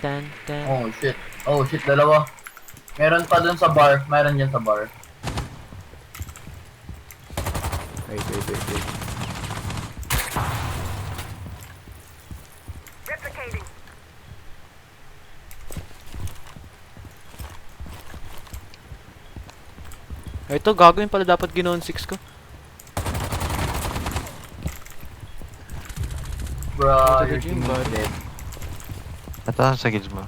Tan, tan. Oh shit. Oh shit, dalawa. Meron pa dun sa bar. Meron dyan sa bar. Wait, wait, wait, wait. Replicating. Ito, gagawin pala dapat ginoon 6 ko. Bruh, Ito, your yung team bar. is dead. Ito sa gills mo.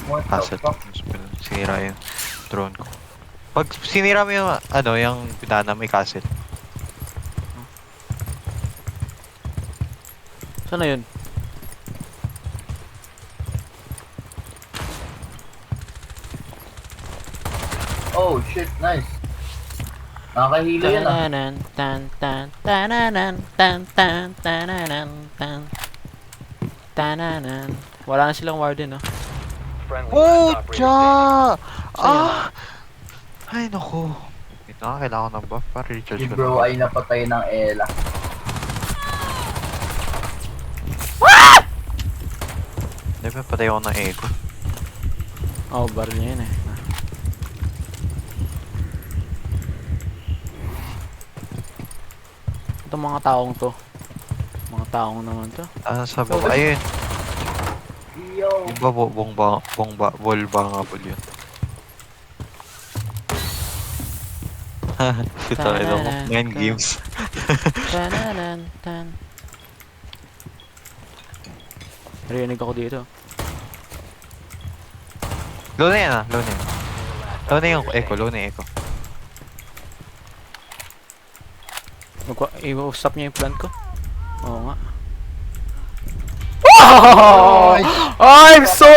What the Asset. fuck? Sinira yung drone ko. Pag sinira mo yung, ano, yung pinana may castle. Saan na yun? Oh shit, nice. Nakakahilo yan ah. Tananan, tan, tan, tananan, tan, tan, tananan, tan. Tananan. Wala na silang warden, no? Friendly Oh, last operator cha! Saan Ah! Ay, naku. Ito nga, kailangan ko ng buff para recharge Si ko bro na. ay napatay ng Ella. Hindi ba patay ako ng echo? Oh, bar niya yun eh. Itong mga taong to. Mga taong naman to. Ah, sa baba. Ayun. Yo! Yung ba, volbangable yun. Ito, ito ko. Mind games. Tananan, tan. Narinig ako dito. Low na yan ah, low na yan. Low na yung echo, low na yung echo. I-stop niya yung plan ko. Oo nga. Oh! I'm so